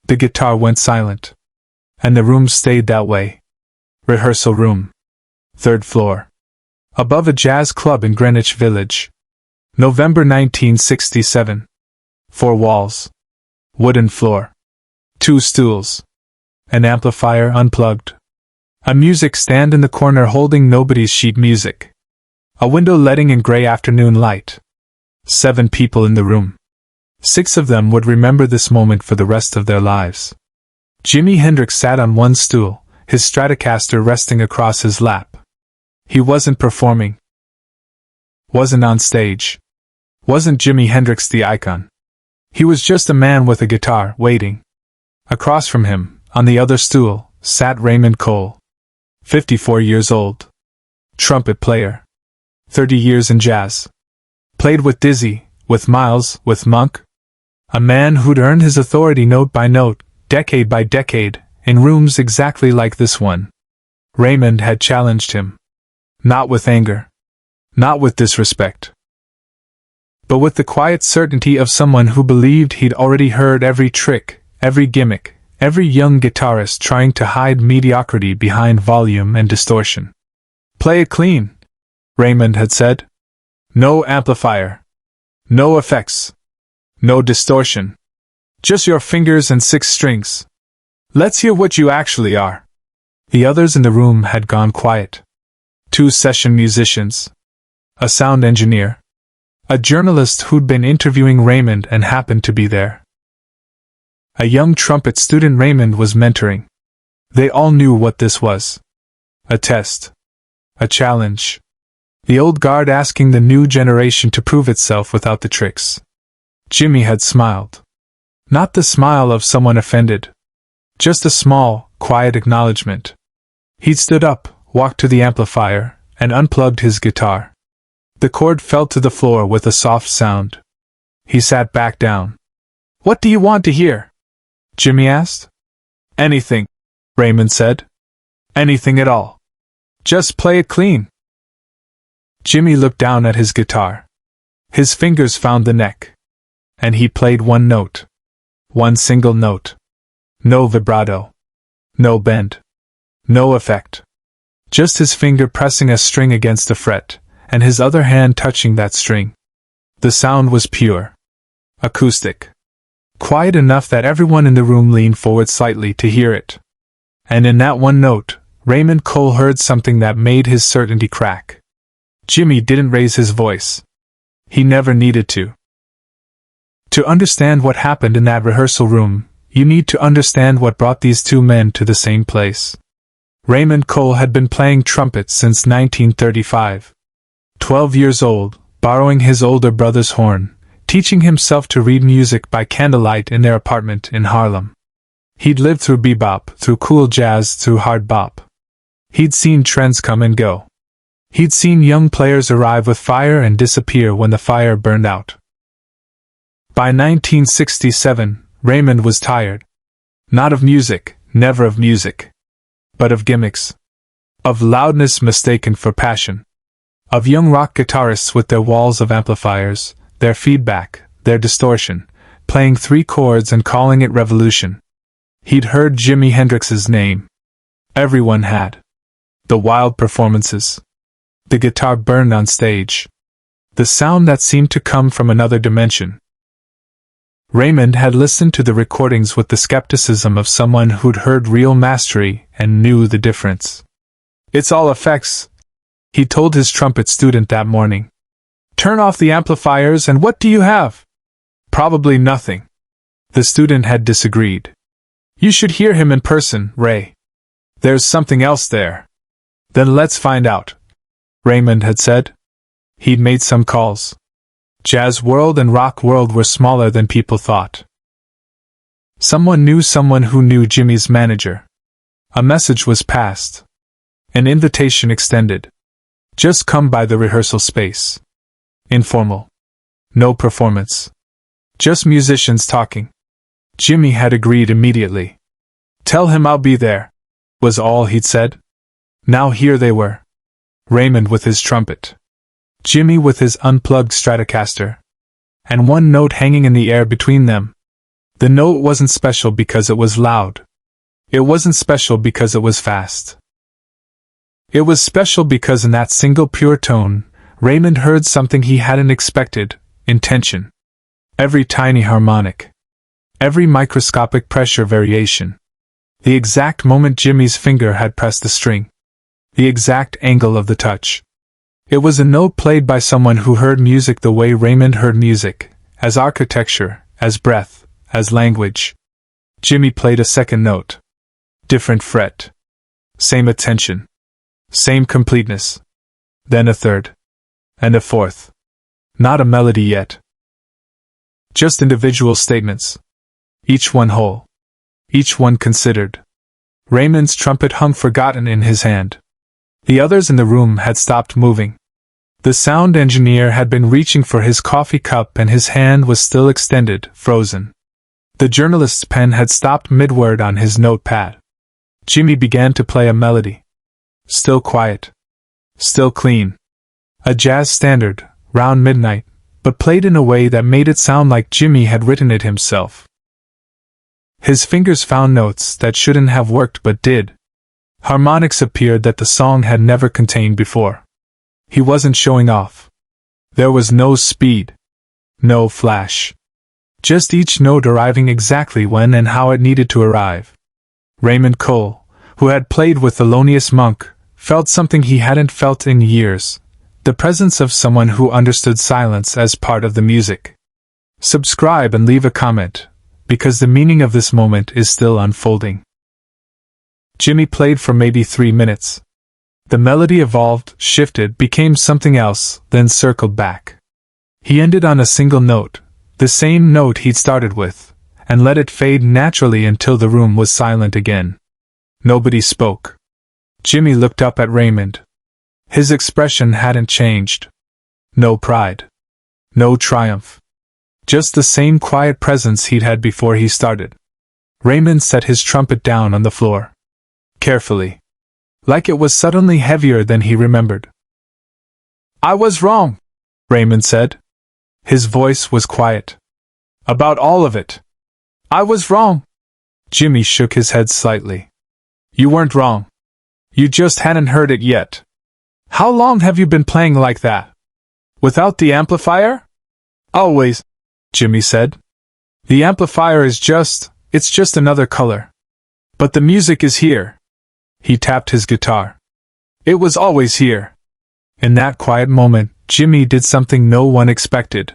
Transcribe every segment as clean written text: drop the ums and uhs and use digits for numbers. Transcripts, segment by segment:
The guitar went silent. And the room stayed that way. Rehearsal room. 3rd floor. Above a jazz club in Greenwich Village. November 1967. 4 walls. Wooden floor. 2 stools. An amplifier unplugged. A music stand in the corner holding nobody's sheet music. A window letting in gray afternoon light. 7 people in the room. 6 of them would remember this moment for the rest of their lives. Jimi Hendrix sat on one stool, his Stratocaster resting across his lap. He wasn't performing. Wasn't on stage. Wasn't Jimi Hendrix the icon. He was just a man with a guitar, waiting. Across from him, on the other stool, sat Raymond Cole. 54 years old. Trumpet player. 30 years in jazz. Played with Dizzy, with Miles, with Monk. A man who'd earned his authority note by note, decade by decade, in rooms exactly like this one. Raymond had challenged him. Not with anger. Not with disrespect. But with the quiet certainty of someone who believed he'd already heard every trick, every gimmick, every young guitarist trying to hide mediocrity behind volume and distortion. Play it clean, Raymond had said. No amplifier. No effects. No distortion. Just your fingers and 6 strings. Let's hear what you actually are. The others in the room had gone quiet. 2 session musicians. A sound engineer. A journalist who'd been interviewing Raymond and happened to be there. A young trumpet student Raymond was mentoring. They all knew what this was. A test. A challenge. The old guard asking the new generation to prove itself without the tricks. Jimi had smiled. Not the smile of someone offended. Just a small, quiet acknowledgement. He'd stood up, walked to the amplifier, and unplugged his guitar. The cord fell to the floor with a soft sound. He sat back down. What do you want to hear? Jimi asked. Anything, Raymond said. Anything at all. Just play it clean. Jimi looked down at his guitar. His fingers found the neck. And he played one note. One single note. No vibrato. No bend. No effect. Just his finger pressing a string against a fret, and his other hand touching that string. The sound was pure. Acoustic. Quiet enough that everyone in the room leaned forward slightly to hear it. And in that one note, Raymond Cole heard something that made his certainty crack. Jimi didn't raise his voice. He never needed to. To understand what happened in that rehearsal room, you need to understand what brought these 2 men to the same place. Raymond Cole had been playing trumpet since 1935. 12 years old, borrowing his older brother's horn, teaching himself to read music by candlelight in their apartment in Harlem. He'd lived through bebop, through cool jazz, through hard bop. He'd seen trends come and go. He'd seen young players arrive with fire and disappear when the fire burned out. By 1967, Raymond was tired. Not of music, never of music. But of gimmicks. Of loudness mistaken for passion. Of young rock guitarists with their walls of amplifiers, their feedback, their distortion, playing 3 chords and calling it revolution. He'd heard Jimi Hendrix's name. Everyone had. The wild performances. The guitar burned on stage. The sound that seemed to come from another dimension. Raymond had listened to the recordings with the skepticism of someone who'd heard real mastery and knew the difference. It's all effects, he told his trumpet student that morning. Turn off the amplifiers and what do you have? Probably nothing. The student had disagreed. You should hear him in person, Ray. There's something else there. Then let's find out, Raymond had said. He'd made some calls. Jazz world and rock world were smaller than people thought. Someone knew someone who knew Jimi's manager. A message was passed. An invitation extended. Just come by the rehearsal space. Informal. No performance. Just musicians talking. Jimi had agreed immediately. Tell him I'll be there, was all he'd said. Now here they were. Raymond with his trumpet. Jimi with his unplugged Stratocaster. And one note hanging in the air between them. The note wasn't special because it was loud. It wasn't special because it was fast. It was special because in that single pure tone, Raymond heard something he hadn't expected: intention. Every tiny harmonic. Every microscopic pressure variation. The exact moment Jimmy's finger had pressed the string. The exact angle of the touch. It was a note played by someone who heard music the way Raymond heard music, as architecture, as breath, as language. Jimmy played a second note. Different fret. Same attention. Same completeness. Then a third. And a fourth. Not a melody yet. Just individual statements. Each one whole. Each one considered. Raymond's trumpet hung forgotten in his hand. The others in the room had stopped moving. The sound engineer had been reaching for his coffee cup and his hand was still extended, frozen. The journalist's pen had stopped mid-word on his notepad. Jimmy began to play a melody. Still quiet. Still clean. A jazz standard, round midnight, but played in a way that made it sound like Jimmy had written it himself. His fingers found notes that shouldn't have worked but did. Harmonics appeared that the song had never contained before. He wasn't showing off. There was no speed. No flash. Just each note arriving exactly when and how it needed to arrive. Raymond Cole, who had played with Thelonious Monk, felt something he hadn't felt in years. The presence of someone who understood silence as part of the music. Subscribe and leave a comment, because the meaning of this moment is still unfolding. Jimmy played for maybe 3 minutes. The melody evolved, shifted, became something else, then circled back. He ended on a single note, the same note he'd started with, and let it fade naturally until the room was silent again. Nobody spoke. Jimmy looked up at Raymond. His expression hadn't changed. No pride. No triumph. Just the same quiet presence he'd had before he started. Raymond set his trumpet down on the floor. Carefully. Like it was suddenly heavier than he remembered. "I was wrong," Raymond said. His voice was quiet. "About all of it. I was wrong." Jimmy shook his head slightly. "You weren't wrong. You just hadn't heard it yet. How long have you been playing like that? Without the amplifier?" "Always," Jimmy said. "The amplifier is it's just another color. But the music is here." He tapped his guitar. "It was always here." In that quiet moment, Jimmy did something no one expected.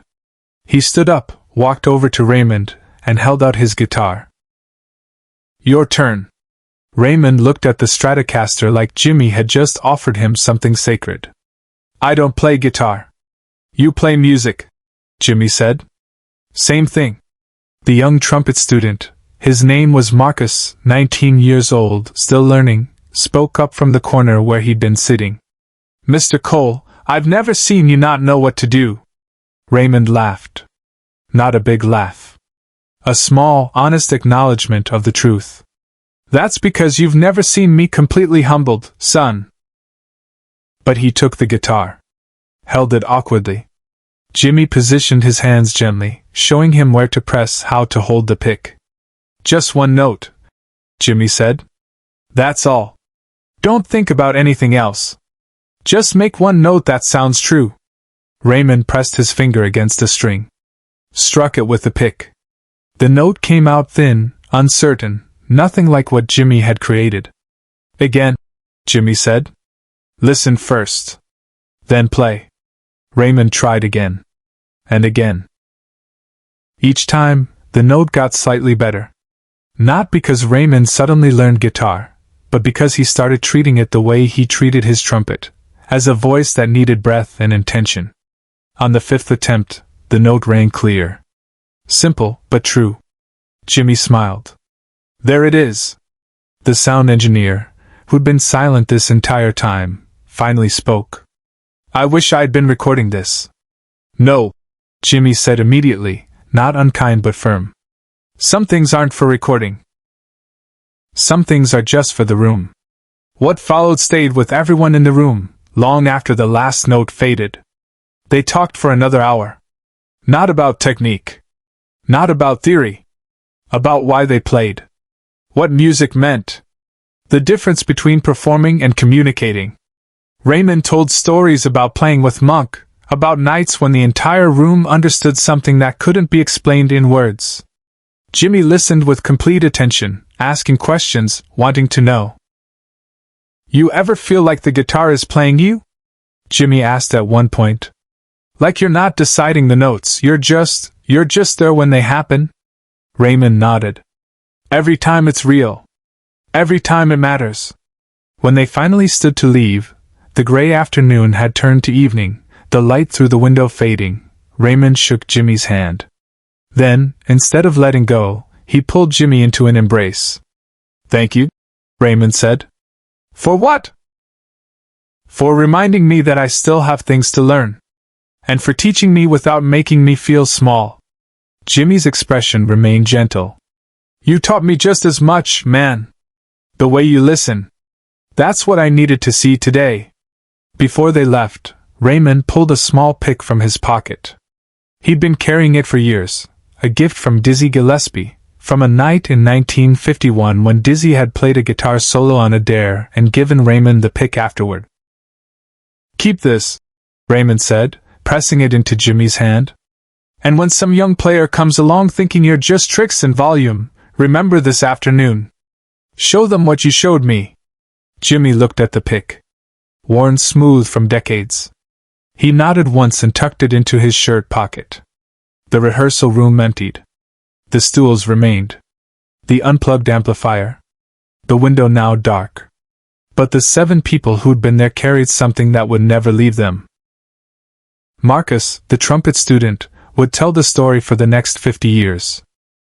He stood up, walked over to Raymond, and held out his guitar. "Your turn." Raymond looked at the Stratocaster like Jimmy had just offered him something sacred. "I don't play guitar." "You play music," Jimmy said. "Same thing." The young trumpet student, his name was Marcus, 19 years old, still learning, spoke up from the corner where he'd been sitting. "Mr. Cole, I've never seen you not know what to do." Raymond laughed. Not a big laugh. A small, honest acknowledgement of the truth. "That's because you've never seen me completely humbled, son." But he took the guitar. Held it awkwardly. Jimmy positioned his hands gently, showing him where to press, how to hold the pick. "Just one note," Jimmy said. "That's all. Don't think about anything else. Just make one note that sounds true." Raymond pressed his finger against a string. Struck it with the pick. The note came out thin, uncertain, nothing like what Jimmy had created. "Again," Jimmy said. "Listen first. Then play." Raymond tried again. And again. Each time, the note got slightly better. Not because Raymond suddenly learned guitar, but because he started treating it the way he treated his trumpet, as a voice that needed breath and intention. On the 5th attempt, the note rang clear. Simple, but true. Jimmy smiled. "There it is." The sound engineer, who'd been silent this entire time, finally spoke. "I wish I'd been recording this." "No," Jimmy said immediately, not unkind but firm. "Some things aren't for recording. Some things are just for the room." What followed stayed with everyone in the room, long after the last note faded. They talked for another hour. Not about technique. Not about theory. about why they played, what music meant, the difference between performing and communicating. Raymond told stories about playing with Monk, about nights when the entire room understood something that couldn't be explained in words. Jimi listened with complete attention, asking questions, wanting to know. "You ever feel like the guitar is playing you?" Jimi asked at one point. "Like you're not deciding the notes, you're just there when they happen?" Raymond nodded. "Every time it's real. Every time it matters." When they finally stood to leave, the gray afternoon had turned to evening, the light through the window fading. Raymond shook Jimi's hand. Then, instead of letting go, he pulled Jimi into an embrace. "Thank you," Raymond said. "For what?" "For reminding me that I still have things to learn. And for teaching me without making me feel small." Jimi's expression remained gentle. "You taught me just as much, man. The way you listen. That's what I needed to see today." Before they left, Raymond pulled a small pick from his pocket. He'd been carrying it for years, a gift from Dizzy Gillespie, from a night in 1951 when Dizzy had played a guitar solo on a dare and given Raymond the pick afterward. "Keep this," Raymond said, pressing it into Jimi's hand. "And when some young player comes along thinking you're just tricks and volume, remember this afternoon. Show them what you showed me." Jimi looked at the pick. Worn smooth from decades. He nodded once and tucked it into his shirt pocket. The rehearsal room emptied. The stools remained. The unplugged amplifier. The window now dark. But the 7 people who'd been there carried something that would never leave them. Marcus, the trumpet student, would tell the story for the next 50 years.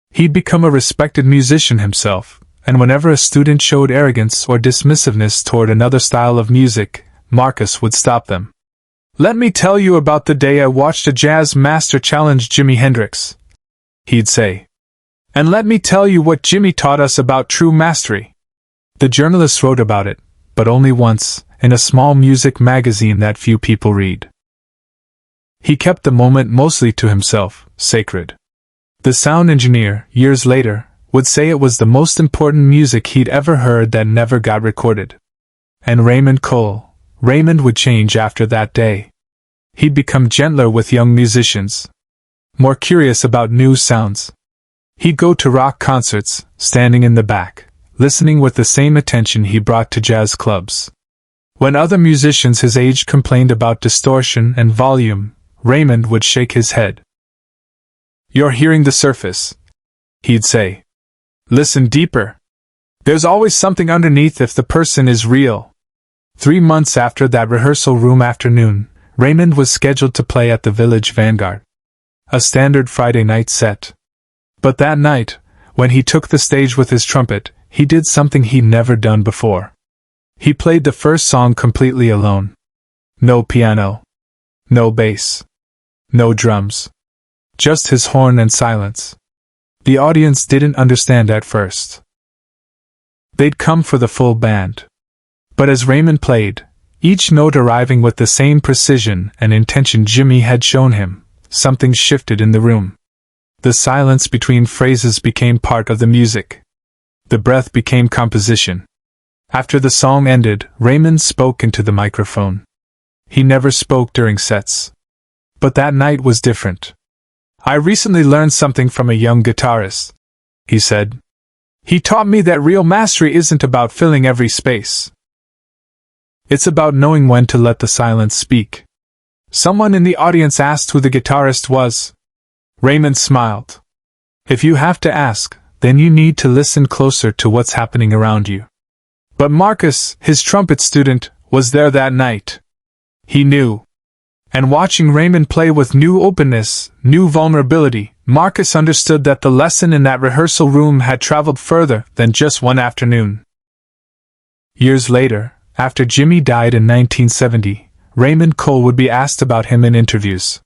He'd become a respected musician himself, and whenever a student showed arrogance or dismissiveness toward another style of music, Marcus would stop them. "Let me tell you about the day I watched a jazz master challenge Jimi Hendrix," he'd say. "And let me tell you what Jimi taught us about true mastery." The journalists wrote about it, but only once, in a small music magazine that few people read. He kept the moment mostly to himself, sacred. The sound engineer, years later, would say it was the most important music he'd ever heard that never got recorded. And Raymond Cole, Raymond would change after that day. He'd become gentler with young musicians, more curious about new sounds. He'd go to rock concerts, standing in the back, listening with the same attention he brought to jazz clubs. When other musicians his age complained about distortion and volume, Raymond would shake his head. "You're hearing the surface," he'd say. "Listen deeper. There's always something underneath if the person is real." 3 months after that rehearsal room afternoon, Raymond was scheduled to play at the Village Vanguard. A standard Friday night set. But that night, when he took the stage with his trumpet, he did something he'd never done before. He played the first song completely alone. No piano. No bass. No drums. Just his horn and silence. The audience didn't understand at first. They'd come for the full band. But as Raymond played, each note arriving with the same precision and intention Jimi had shown him, something shifted in the room. The silence between phrases became part of the music. The breath became composition. After the song ended, Raymond spoke into the microphone. He never spoke during sets. But that night was different. "I recently learned something from a young guitarist," he said. "He taught me that real mastery isn't about filling every space. It's about knowing when to let the silence speak." Someone in the audience asked who the guitarist was. Raymond smiled. "If you have to ask, then you need to listen closer to what's happening around you." But Marcus, his trumpet student, was there that night. He knew. And watching Raymond play with new openness, new vulnerability, Marcus understood that the lesson in that rehearsal room had traveled further than just one afternoon. Years later, after Jimi died in 1970, Raymond Cole would be asked about him in interviews.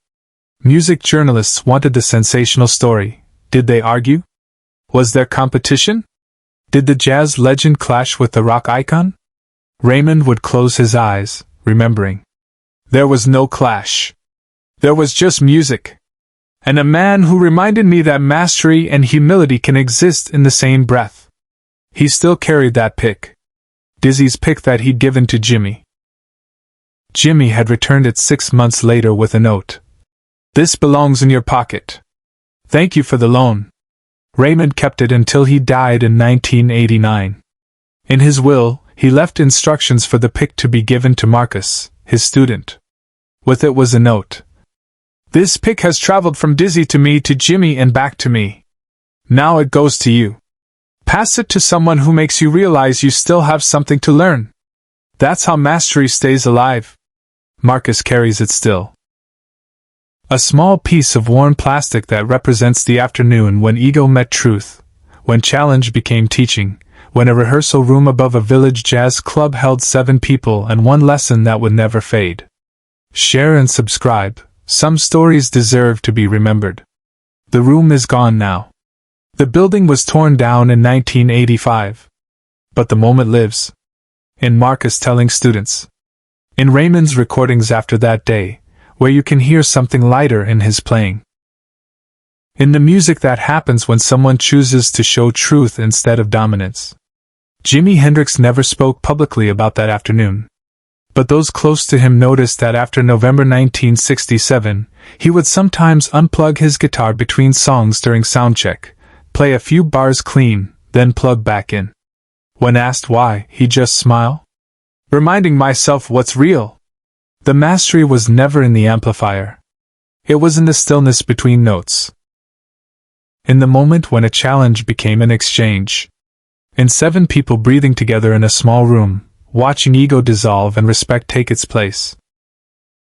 Music journalists wanted the sensational story. Did they argue? Was there competition? Did the jazz legend clash with the rock icon? Raymond would close his eyes, remembering. There was no clash. There was just music. And a man who reminded me that mastery and humility can exist in the same breath. He still carried that pick. Dizzy's pick that he'd given to Jimmy. Jimmy had returned it 6 months later with a note. "This belongs in your pocket. Thank you for the loan." Raymond kept it until he died in 1989. In his will, he left instructions for the pick to be given to Marcus, his student. With it was a note. "This pick has traveled from Dizzy to me to Jimmy and back to me. Now it goes to you. Pass it to someone who makes you realize you still have something to learn. That's how mastery stays alive." Marcus carries it still. A small piece of worn plastic that represents the afternoon when ego met truth, when challenge became teaching, when a rehearsal room above a village jazz club held 7 people and one lesson that would never fade. Share and subscribe. Some stories deserve to be remembered. The room is gone now. The building was torn down in 1985. But the moment lives. In Marcus telling students. In Raymond's recordings after that day, where you can hear something lighter in his playing. In the music that happens when someone chooses to show truth instead of dominance. Jimi Hendrix never spoke publicly about that afternoon. But those close to him noticed that after November 1967, he would sometimes unplug his guitar between songs during soundcheck, play a few bars clean, then plug back in. When asked why, he'd just smile. "Reminding myself what's real." The mastery was never in the amplifier. It was in the stillness between notes. In the moment when a challenge became an exchange. In 7 people breathing together in a small room, watching ego dissolve and respect take its place.